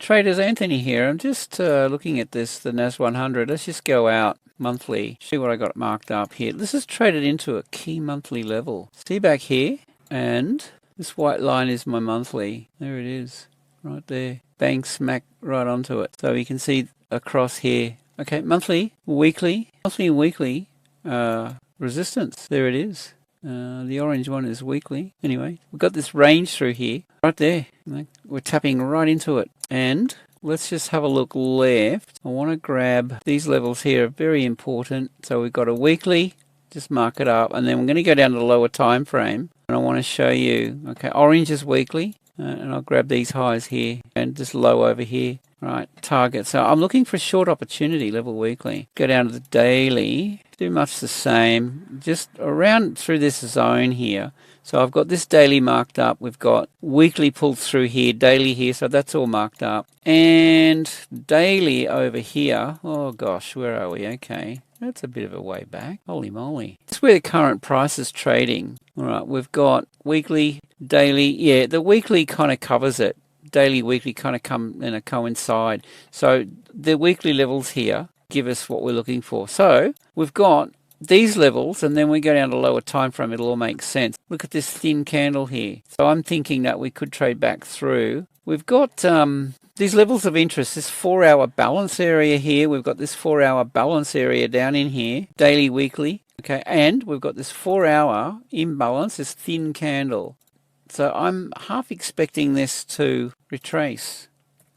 Traders, Anthony here. I'm just looking at this, the NAS 100. Let's just go out monthly, see what I got marked up here. This is traded into a key monthly level. See back here, and this white line is my monthly. There it is, right there. Bang smack right onto it. So you can see across here. Okay, monthly, weekly, monthly and weekly resistance. There it is. The orange one is weekly. Anyway, we've got this range through here, right there. We're tapping right into it. And let's just have a look left. I want to grab these levels here, very important. So we've got a weekly, just mark it up. And then we're going to go down to the lower time frame. And I want to show you, okay, orange is weekly. And I'll grab these highs here and just low over here. Right, target. So I'm looking for a short opportunity, level weekly. Go down to the daily, do much the same, just around through this zone here. So I've got this daily marked up. We've got weekly pulled through here, daily here, so that's all marked up. And daily over here, oh gosh, where are we? Okay, that's a bit of a way back. Holy moly. This is where the current price is trading. All right, we've got weekly, daily. Yeah, the weekly kind of covers it. Daily, weekly kind of come and coincide. So the weekly levels here give us what we're looking for. So we've got these levels, and then we go down to lower time frame. It'll all make sense. Look at this thin candle here. So I'm thinking that we could trade back through. We've got these levels of interest, this 4-hour balance area here. We've got this 4-hour balance area down in here, daily, weekly. Okay, and we've got this 4-hour imbalance, this thin candle. So I'm half expecting this to retrace,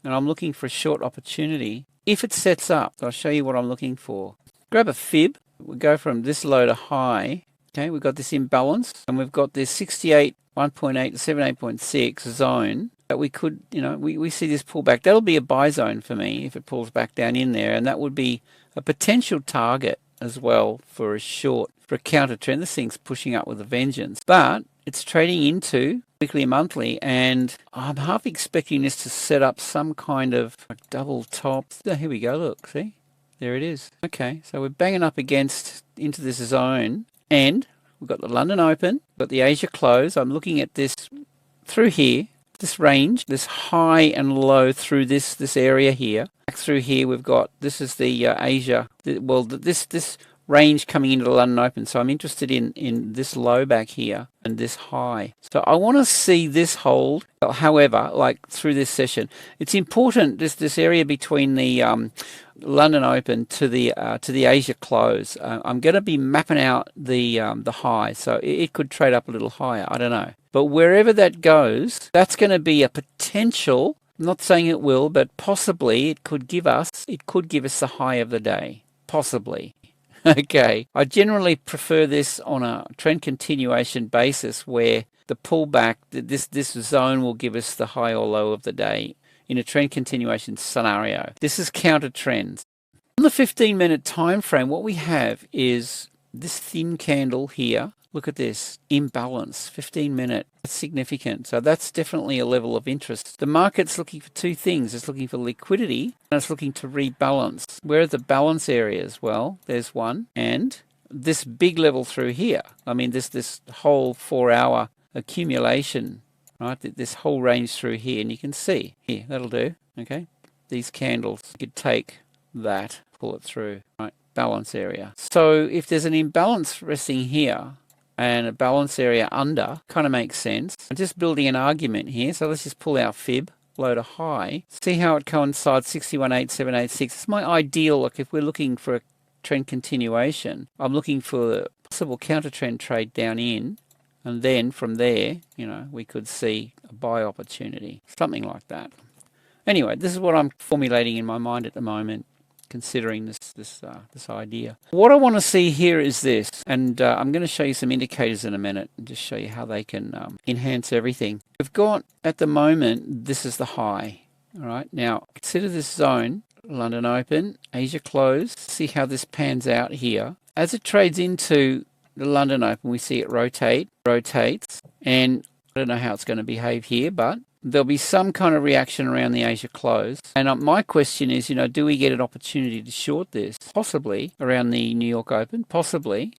and I'm looking for a short opportunity. If it sets up, I'll show you what I'm looking for. Grab a fib. We go from this low to high. Okay, we've got this imbalance, and we've got this 68.1.8 to 78.6 zone that we could, we see this pullback. That'll be a buy zone for me if it pulls back down in there, and that would be a potential target as well for a short, for a counter trend. This thing's pushing up with a vengeance, but it's trading into weekly and monthly, and I'm half expecting this to set up some kind of a double top. Oh, here we go, look, see? There it is. Okay, so we're banging up against into this zone, and we've got the London Open, we've got the Asia close. I'm looking at this through here, this range, this high and low through this area here. Back through here, we've got, this is the Asia, this range coming into the London Open. So I'm interested in this low back here and this high. So I want to see this hold. However, like through this session, it's important, this area between the London Open to the Asia close. I'm going to be mapping out the high, so it could trade up a little higher. I don't know, but wherever that goes, that's going to be a potential. I'm not saying it will, but possibly it could give us the high of the day, possibly. Okay, I generally prefer this on a trend continuation basis where the pullback, this zone will give us the high or low of the day in a trend continuation scenario. This is counter trends. On the 15-minute time frame, what we have is this thin candle here. Look at this imbalance, 15-minute. That's significant. So that's definitely a level of interest. The market's looking for two things. It's looking for liquidity, and it's looking to rebalance. Where are the balance areas? Well, there's one, and this big level through here. I mean, this whole 4-hour accumulation, right? This whole range through here, and you can see here. That'll do. Okay, these candles, you could take that, pull it through, right? Balance area. So if there's an imbalance resting here, and a balance area under, kind of makes sense. I'm just building an argument here, so let's just pull our fib, low to high. See how it coincides, 61.8786. It's my ideal, like if we're looking for a trend continuation, I'm looking for a possible counter trend trade down in, and then from there, we could see a buy opportunity, something like that. Anyway, this is what I'm formulating in my mind at the moment, considering this idea. What I want to see here is this, and I'm going to show you some indicators in a minute and just show you how they can enhance everything. We've got, at the moment, this is the high. All right, now consider this zone, London Open, Asia close. See how this pans out here. As it trades into the London Open, we see it rotates, and I don't know how it's going to behave here, but there'll be some kind of reaction around the Asia close. And my question is, do we get an opportunity to short this? Possibly around the New York Open, possibly.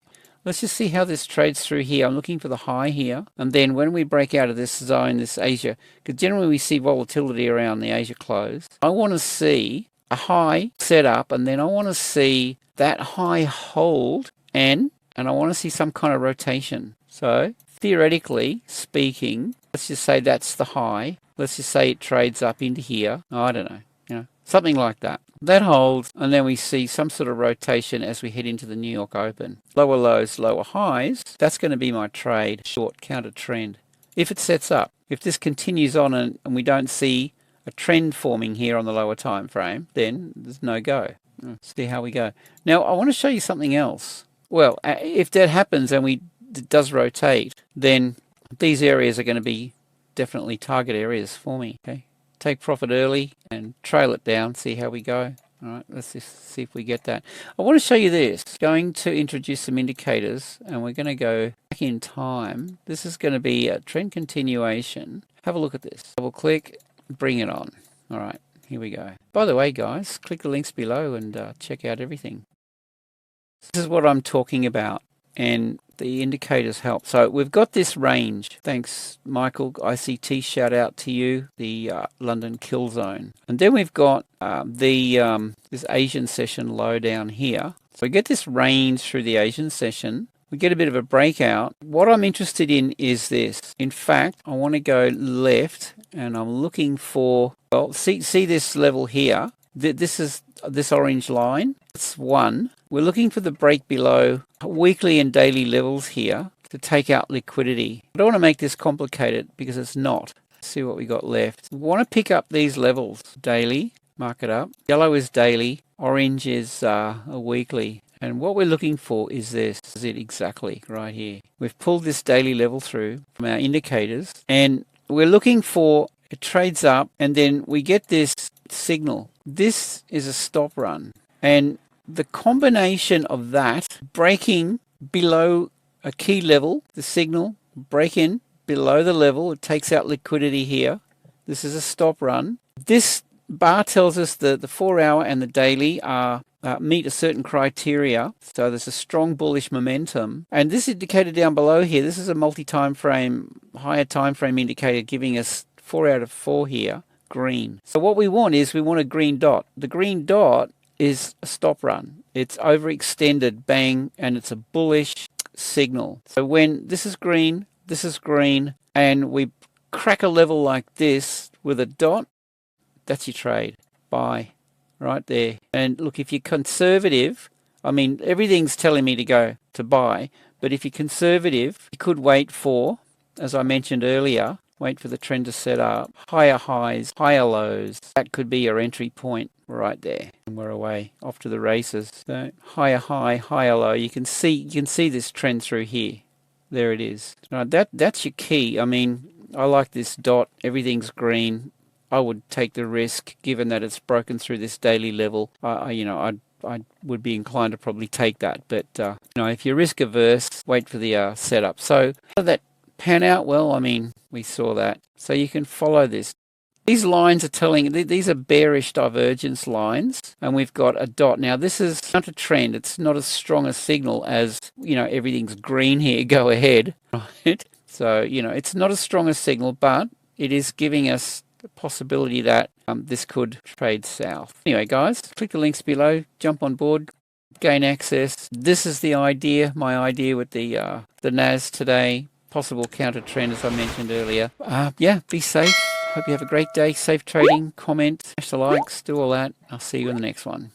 Let's just see how this trades through here. I'm looking for the high here. And then when we break out of this zone, this Asia, because generally we see volatility around the Asia close, I want to see a high set up, and then I want to see that high hold, and I want to see some kind of rotation. So theoretically speaking, let's just say that's the high. Let's just say it trades up into here. Oh, I don't know, something like that. That holds, and then we see some sort of rotation as we head into the New York Open. Lower lows, lower highs. That's going to be my trade, short counter trend. If it sets up, if this continues on and we don't see a trend forming here on the lower time frame, then there's no go. See how we go. Now, I want to show you something else. Well, if that happens and it does rotate, then these areas are going to be definitely target areas for me. Okay, take profit early and trail it down, see how we go. All right, let's just see if we get that. I want to show you this. Going to introduce some indicators, and we're going to go back in time. This is going to be a trend continuation. Have a look at this. Double click, bring it on. All right, here we go. By the way, guys, click the links below and check out everything. This is what I'm talking about, and the indicators help. So we've got this range. Thanks, Michael, ICT, shout out to you, the London kill zone. And then we've got this Asian session low down here. So we get this range through the Asian session. We get a bit of a breakout. What I'm interested in is this. In fact, I want to go left, and I'm looking for, well, see this level here. This is this orange line. It's 1. We're looking for the break below weekly and daily levels here to take out liquidity. I don't want to make this complicated because it's not. Let's see what we got left. We want to pick up these levels. Daily, mark it up. Yellow is daily. Orange is a weekly. And what we're looking for is this. This is it exactly right here. We've pulled this daily level through from our indicators, and we're looking for, it trades up, and then we get this signal. This is a stop run. And the combination of that breaking below a key level, the signal breaking below the level, it takes out liquidity here. This is a stop run. This bar tells us that the 4-hour and the daily are meet a certain criteria. So there's a strong bullish momentum. And this indicator down below here, this is a multi-time frame, higher time frame indicator giving us 4 out of 4 here, green. So what we want is we want a green dot. The green dot is a stop run. It's overextended, bang, and it's a bullish signal. So when this is green, and we crack a level like this with a dot, that's your trade. Buy right there. And look, if you're conservative, I mean, everything's telling me to go to buy, but if you're conservative, you could wait for, as I mentioned earlier, wait for the trend to set up, higher highs, higher lows. That could be your entry point right there. And we're away, off to the races. So higher high, higher low. You can see this trend through here. There it is. Right, that's your key. I mean, I like this dot. Everything's green. I would take the risk, given that it's broken through this daily level. I would be inclined to probably take that. But if you're risk averse, wait for the setup. So how did that pan out? Well, I mean, we saw that. So you can follow this. These lines are telling, these are bearish divergence lines, and we've got a dot. Now, this is counter trend. It's not as strong a signal as, everything's green here, go ahead, right? So, it's not as strong a signal, but it is giving us the possibility that this could trade south. Anyway, guys, click the links below, jump on board, gain access. This is the idea, my idea with the NAS today, possible counter trend, as I mentioned earlier. Be safe. Hope you have a great day. Safe trading. Comment, smash the likes, do all that. I'll see you in the next one.